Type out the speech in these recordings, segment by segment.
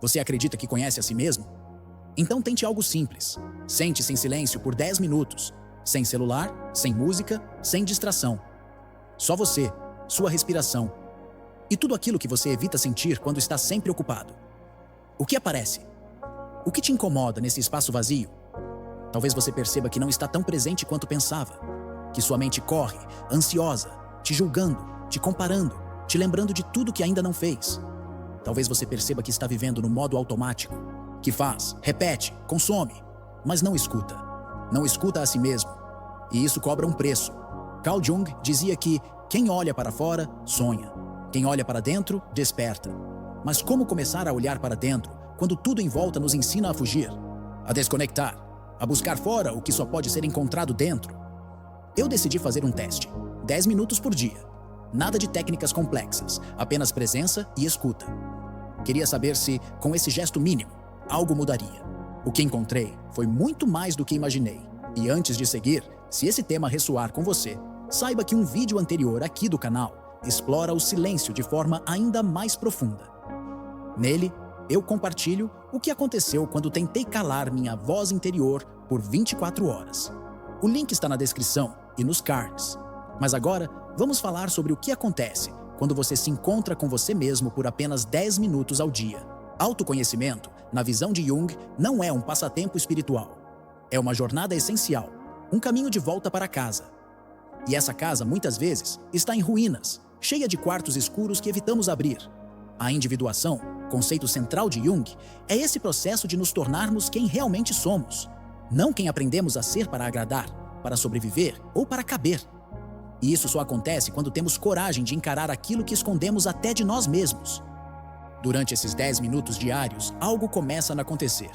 Você acredita que conhece a si mesmo? Então tente algo simples. Sente-se em silêncio por 10 minutos, sem celular, sem música, sem distração. Só você, sua respiração e tudo aquilo que você evita sentir quando está sempre ocupado. O que aparece? O que te incomoda nesse espaço vazio? Talvez você perceba que não está tão presente quanto pensava, que sua mente corre, ansiosa, te julgando, te comparando, te lembrando de tudo que ainda não fez. Talvez você perceba que está vivendo no modo automático, que faz, repete, consome, mas não escuta. Não escuta a si mesmo. E isso cobra um preço. Carl Jung dizia que quem olha para fora, sonha. Quem olha para dentro, desperta. Mas como começar a olhar para dentro quando tudo em volta nos ensina a fugir, a desconectar, a buscar fora o que só pode ser encontrado dentro? Eu decidi fazer um teste. 10 minutos por dia. Nada de técnicas complexas, apenas presença e escuta. Queria saber se, com esse gesto mínimo, algo mudaria. O que encontrei foi muito mais do que imaginei. E antes de seguir, se esse tema ressoar com você, saiba que um vídeo anterior aqui do canal explora o silêncio de forma ainda mais profunda. Nele, eu compartilho o que aconteceu quando tentei calar minha voz interior por 24 horas. O link está na descrição e nos cards. Mas agora, vamos falar sobre o que acontece quando você se encontra com você mesmo por apenas 10 minutos ao dia. Autoconhecimento, na visão de Jung, não é um passatempo espiritual. É uma jornada essencial, um caminho de volta para casa. E essa casa, muitas vezes, está em ruínas, cheia de quartos escuros que evitamos abrir. A individuação, conceito central de Jung, é esse processo de nos tornarmos quem realmente somos, não quem aprendemos a ser para agradar, para sobreviver ou para caber. E isso só acontece quando temos coragem de encarar aquilo que escondemos até de nós mesmos. Durante esses 10 minutos diários, algo começa a acontecer.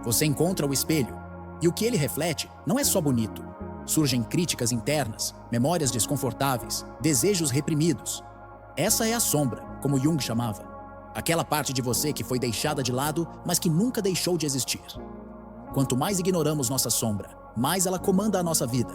Você encontra o espelho, e o que ele reflete não é só bonito. Surgem críticas internas, memórias desconfortáveis, desejos reprimidos. Essa é a sombra, como Jung chamava. Aquela parte de você que foi deixada de lado, mas que nunca deixou de existir. Quanto mais ignoramos nossa sombra, mais ela comanda a nossa vida.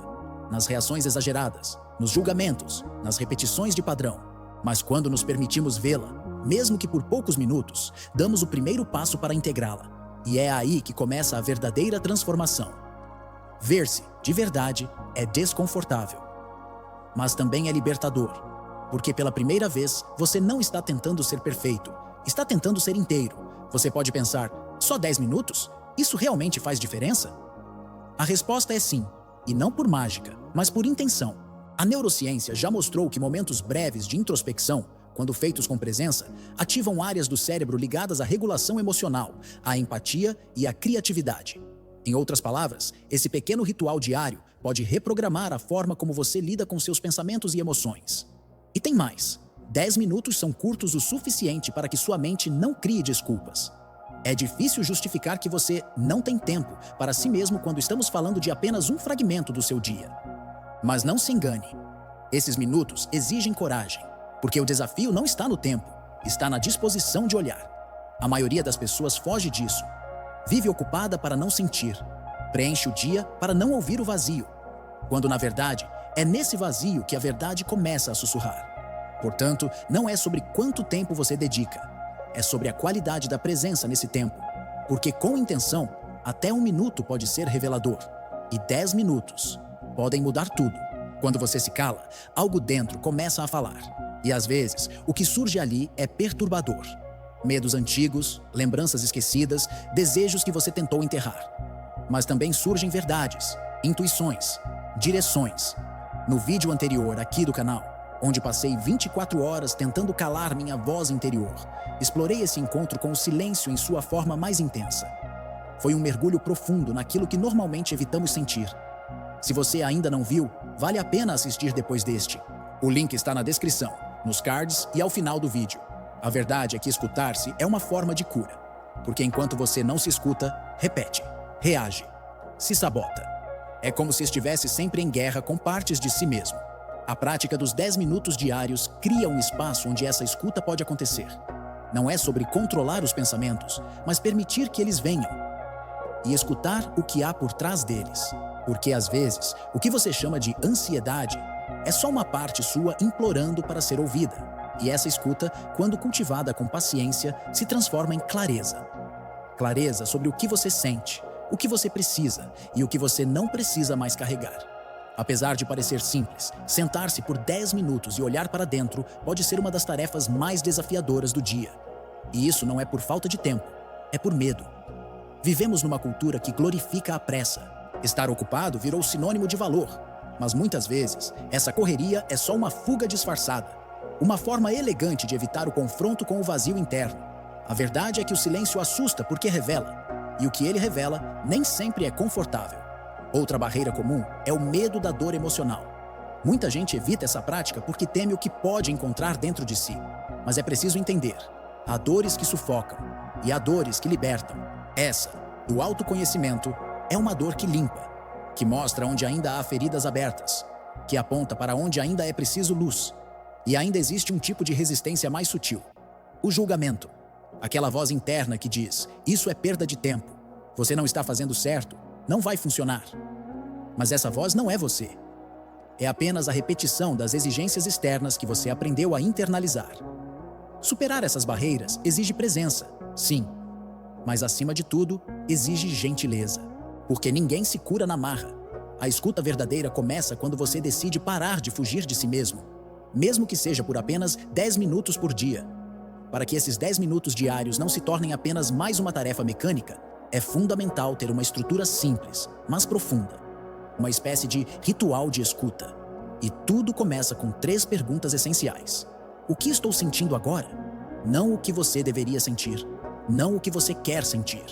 Nas reações exageradas, nos julgamentos, nas repetições de padrão. Mas quando nos permitimos vê-la, mesmo que por poucos minutos, damos o primeiro passo para integrá-la. E é aí que começa a verdadeira transformação. Ver-se, de verdade, é desconfortável. Mas também é libertador. Porque pela primeira vez, você não está tentando ser perfeito, está tentando ser inteiro. Você pode pensar, só 10 minutos? Isso realmente faz diferença? A resposta é sim, e não por mágica, mas por intenção. A neurociência já mostrou que momentos breves de introspecção, quando feitos com presença, ativam áreas do cérebro ligadas à regulação emocional, à empatia e à criatividade. Em outras palavras, esse pequeno ritual diário pode reprogramar a forma como você lida com seus pensamentos e emoções. E tem mais. 10 minutos são curtos o suficiente para que sua mente não crie desculpas. É difícil justificar que você não tem tempo para si mesmo quando estamos falando de apenas um fragmento do seu dia. Mas não se engane. Esses minutos exigem coragem, porque o desafio não está no tempo, está na disposição de olhar. A maioria das pessoas foge disso. Vive ocupada para não sentir. Preenche o dia para não ouvir o vazio. Quando, na verdade, é nesse vazio que a verdade começa a sussurrar. Portanto, não é sobre quanto tempo você dedica. É sobre a qualidade da presença nesse tempo. Porque com intenção, até 1 minuto pode ser revelador. E 10 minutos podem mudar tudo. Quando você se cala, algo dentro começa a falar. E às vezes, o que surge ali é perturbador. Medos antigos, lembranças esquecidas, desejos que você tentou enterrar. Mas também surgem verdades, intuições, direções. No vídeo anterior aqui do canal, onde passei 24 horas tentando calar minha voz interior, explorei esse encontro com o silêncio em sua forma mais intensa. Foi um mergulho profundo naquilo que normalmente evitamos sentir. Se você ainda não viu, vale a pena assistir depois deste. O link está na descrição, nos cards e ao final do vídeo. A verdade é que escutar-se é uma forma de cura. Porque enquanto você não se escuta, repete, reage, se sabota. É como se estivesse sempre em guerra com partes de si mesmo. A prática dos 10 minutos diários cria um espaço onde essa escuta pode acontecer. Não é sobre controlar os pensamentos, mas permitir que eles venham. E escutar o que há por trás deles. Porque, às vezes, o que você chama de ansiedade é só uma parte sua implorando para ser ouvida. E essa escuta, quando cultivada com paciência, se transforma em clareza. Clareza sobre o que você sente, o que você precisa e o que você não precisa mais carregar. Apesar de parecer simples, sentar-se por 10 minutos e olhar para dentro pode ser uma das tarefas mais desafiadoras do dia. E isso não é por falta de tempo, é por medo. Vivemos numa cultura que glorifica a pressa. Estar ocupado virou sinônimo de valor, mas muitas vezes essa correria é só uma fuga disfarçada, uma forma elegante de evitar o confronto com o vazio interno. A verdade é que o silêncio assusta porque revela, e o que ele revela nem sempre é confortável. Outra barreira comum é o medo da dor emocional. Muita gente evita essa prática porque teme o que pode encontrar dentro de si, mas é preciso entender: há dores que sufocam e há dores que libertam. Essa, do autoconhecimento, é uma dor que limpa, que mostra onde ainda há feridas abertas, que aponta para onde ainda é preciso luz. E ainda existe um tipo de resistência mais sutil: o julgamento. Aquela voz interna que diz: isso é perda de tempo, você não está fazendo certo, não vai funcionar. Mas essa voz não é você. É apenas a repetição das exigências externas que você aprendeu a internalizar. Superar essas barreiras exige presença, sim, mas acima de tudo, exige gentileza. Porque ninguém se cura na marra. A escuta verdadeira começa quando você decide parar de fugir de si mesmo que seja por apenas 10 minutos por dia. Para que esses 10 minutos diários não se tornem apenas mais uma tarefa mecânica, é fundamental ter uma estrutura simples, mas profunda. Uma espécie de ritual de escuta. E tudo começa com 3 perguntas essenciais. O que estou sentindo agora? Não o que você deveria sentir. Não o que você quer sentir,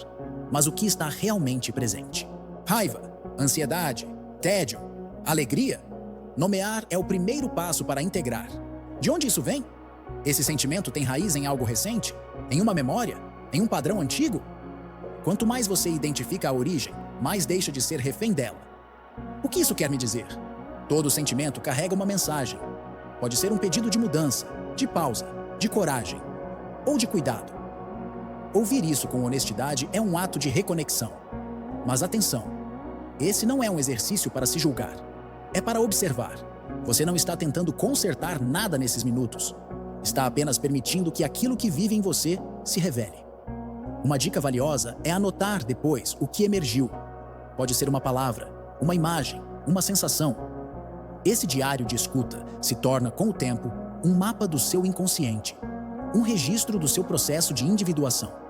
mas o que está realmente presente. Raiva, ansiedade, tédio, alegria? Nomear é o primeiro passo para integrar. De onde isso vem? Esse sentimento tem raiz em algo recente? Em uma memória? Em um padrão antigo? Quanto mais você identifica a origem, mais deixa de ser refém dela. O que isso quer me dizer? Todo sentimento carrega uma mensagem. Pode ser um pedido de mudança, de pausa, de coragem ou de cuidado. Ouvir isso com honestidade é um ato de reconexão. Mas atenção, esse não é um exercício para se julgar. É para observar. Você não está tentando consertar nada nesses minutos. Está apenas permitindo que aquilo que vive em você se revele. Uma dica valiosa é anotar depois o que emergiu. Pode ser uma palavra, uma imagem, uma sensação. Esse diário de escuta se torna, com o tempo, um mapa do seu inconsciente, um registro do seu processo de individuação.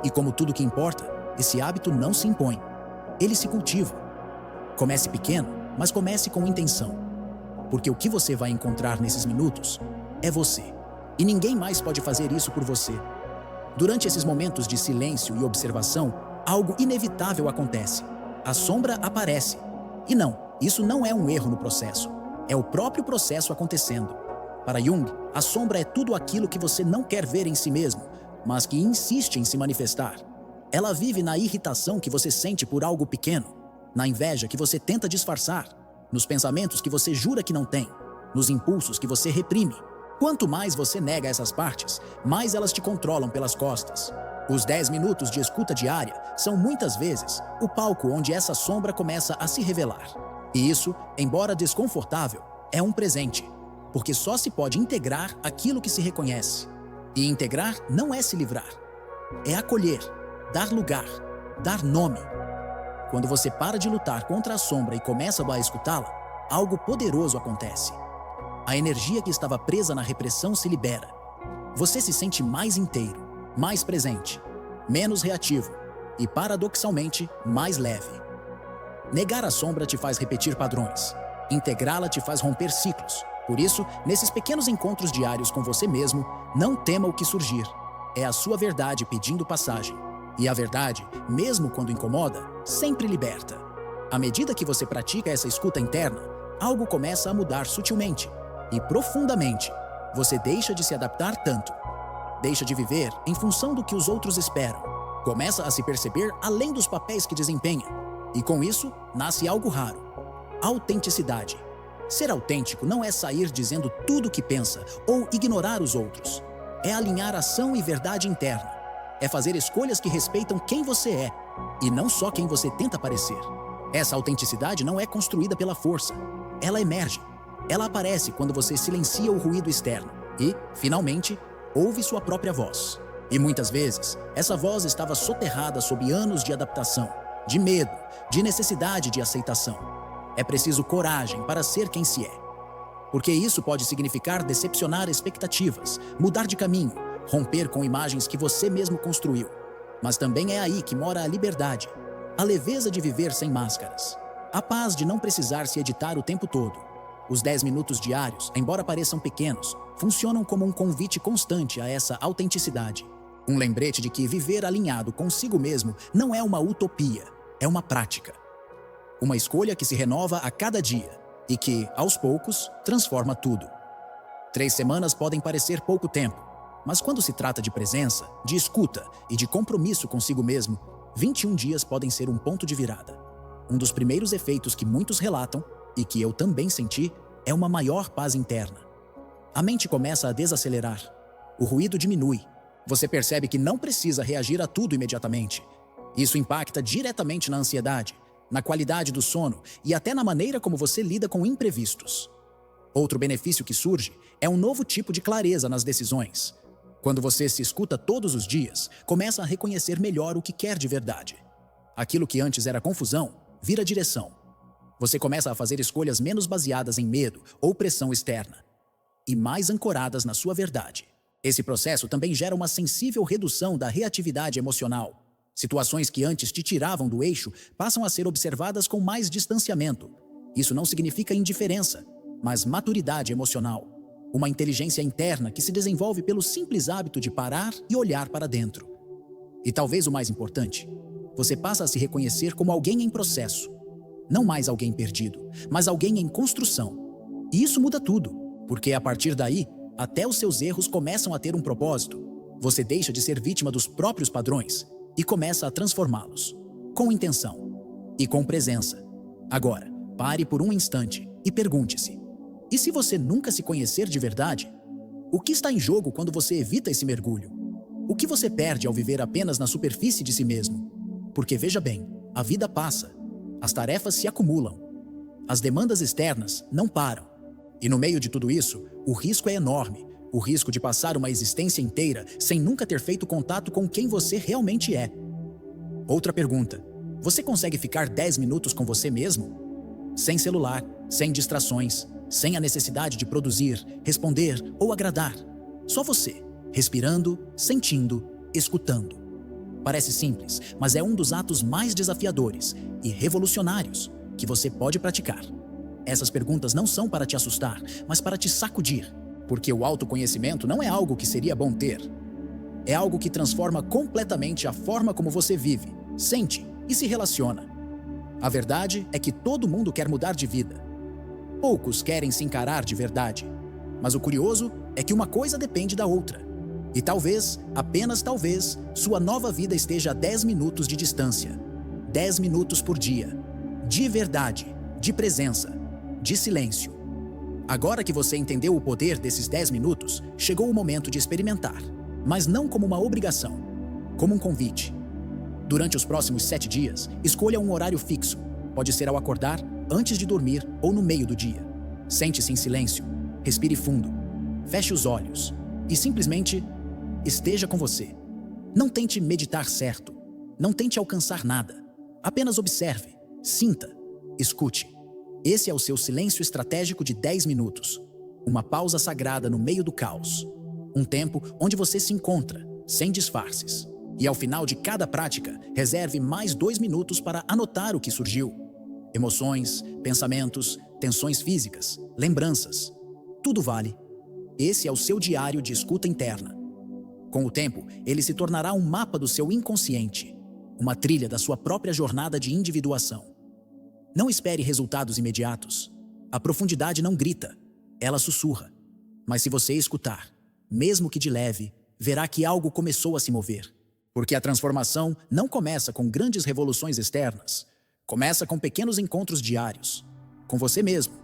E como tudo que importa, esse hábito não se impõe. Ele se cultiva. Comece pequeno, mas comece com intenção. Porque o que você vai encontrar nesses minutos é você. E ninguém mais pode fazer isso por você. Durante esses momentos de silêncio e observação, algo inevitável acontece. A sombra aparece. E não, isso não é um erro no processo. É o próprio processo acontecendo. Para Jung, a sombra é tudo aquilo que você não quer ver em si mesmo, mas que insiste em se manifestar. Ela vive na irritação que você sente por algo pequeno, na inveja que você tenta disfarçar, nos pensamentos que você jura que não tem, nos impulsos que você reprime. Quanto mais você nega essas partes, mais elas te controlam pelas costas. Os 10 minutos de escuta diária são muitas vezes o palco onde essa sombra começa a se revelar. E isso, embora desconfortável, é um presente, porque só se pode integrar aquilo que se reconhece. E integrar não é se livrar, é acolher, dar lugar, dar nome. Quando você para de lutar contra a sombra e começa a escutá-la, algo poderoso acontece. A energia que estava presa na repressão se libera. Você se sente mais inteiro, mais presente, menos reativo e, paradoxalmente, mais leve. Negar a sombra te faz repetir padrões. Integrá-la te faz romper ciclos. Por isso, nesses pequenos encontros diários com você mesmo, não tema o que surgir. É a sua verdade pedindo passagem. E a verdade, mesmo quando incomoda, sempre liberta. À medida que você pratica essa escuta interna, algo começa a mudar sutilmente e profundamente. Você deixa de se adaptar tanto. Deixa de viver em função do que os outros esperam. Começa a se perceber além dos papéis que desempenha. E com isso, nasce algo raro: autenticidade. Ser autêntico não é sair dizendo tudo o que pensa ou ignorar os outros. É alinhar ação e verdade interna. É fazer escolhas que respeitam quem você é e não só quem você tenta parecer. Essa autenticidade não é construída pela força. Ela emerge. Ela aparece quando você silencia o ruído externo. E, finalmente, ouve sua própria voz. E muitas vezes, essa voz estava soterrada sob anos de adaptação, de medo, de necessidade de aceitação. É preciso coragem para ser quem se é. Porque isso pode significar decepcionar expectativas, mudar de caminho, romper com imagens que você mesmo construiu. Mas também é aí que mora a liberdade, a leveza de viver sem máscaras, a paz de não precisar se editar o tempo todo. Os 10 minutos diários, embora pareçam pequenos, funcionam como um convite constante a essa autenticidade. Um lembrete de que viver alinhado consigo mesmo não é uma utopia, é uma prática. Uma escolha que se renova a cada dia e que, aos poucos, transforma tudo. 3 semanas podem parecer pouco tempo, mas quando se trata de presença, de escuta e de compromisso consigo mesmo, 21 dias podem ser um ponto de virada. Um dos primeiros efeitos que muitos relatam, e que eu também senti, é uma maior paz interna. A mente começa a desacelerar. O ruído diminui. Você percebe que não precisa reagir a tudo imediatamente. Isso impacta diretamente na ansiedade, na qualidade do sono e até na maneira como você lida com imprevistos. Outro benefício que surge é um novo tipo de clareza nas decisões. Quando você se escuta todos os dias, começa a reconhecer melhor o que quer de verdade. Aquilo que antes era confusão, vira direção. Você começa a fazer escolhas menos baseadas em medo ou pressão externa, e mais ancoradas na sua verdade. Esse processo também gera uma sensível redução da reatividade emocional. Situações que antes te tiravam do eixo passam a ser observadas com mais distanciamento. Isso não significa indiferença, mas maturidade emocional. Uma inteligência interna que se desenvolve pelo simples hábito de parar e olhar para dentro. E talvez o mais importante, você passa a se reconhecer como alguém em processo. Não mais alguém perdido, mas alguém em construção. E isso muda tudo, porque a partir daí, até os seus erros começam a ter um propósito. Você deixa de ser vítima dos próprios padrões e começa a transformá-los, com intenção e com presença. Agora, pare por um instante e pergunte-se: e se você nunca se conhecer de verdade? O que está em jogo quando você evita esse mergulho? O que você perde ao viver apenas na superfície de si mesmo? Porque veja bem, a vida passa, as tarefas se acumulam, as demandas externas não param. E no meio de tudo isso, o risco é enorme, o risco de passar uma existência inteira sem nunca ter feito contato com quem você realmente é. Outra pergunta: você consegue ficar 10 minutos com você mesmo? Sem celular, sem distrações, sem a necessidade de produzir, responder ou agradar. Só você, respirando, sentindo, escutando. Parece simples, mas é um dos atos mais desafiadores e revolucionários que você pode praticar. Essas perguntas não são para te assustar, mas para te sacudir, porque o autoconhecimento não é algo que seria bom ter. É algo que transforma completamente a forma como você vive, sente e se relaciona. A verdade é que todo mundo quer mudar de vida. Poucos querem se encarar de verdade, mas o curioso é que uma coisa depende da outra. E talvez, apenas talvez, sua nova vida esteja a 10 minutos de distância. 10 minutos por dia. De verdade, de presença, de silêncio. Agora que você entendeu o poder desses 10 minutos, chegou o momento de experimentar. Mas não como uma obrigação, como um convite. Durante os próximos 7 dias, escolha um horário fixo. Pode ser ao acordar, antes de dormir ou no meio do dia. Sente-se em silêncio, respire fundo, feche os olhos e simplesmente esteja com você. Não tente meditar certo, não tente alcançar nada. Apenas observe, sinta, escute. Esse é o seu silêncio estratégico de 10 minutos. Uma pausa sagrada no meio do caos. Um tempo onde você se encontra, sem disfarces. E ao final de cada prática, reserve mais 2 minutos para anotar o que surgiu. Emoções, pensamentos, tensões físicas, lembranças. Tudo vale. Esse é o seu diário de escuta interna. Com o tempo, ele se tornará um mapa do seu inconsciente, uma trilha da sua própria jornada de individuação. Não espere resultados imediatos. A profundidade não grita, ela sussurra. Mas se você escutar, mesmo que de leve, verá que algo começou a se mover. Porque a transformação não começa com grandes revoluções externas. Começa com pequenos encontros diários, com você mesmo,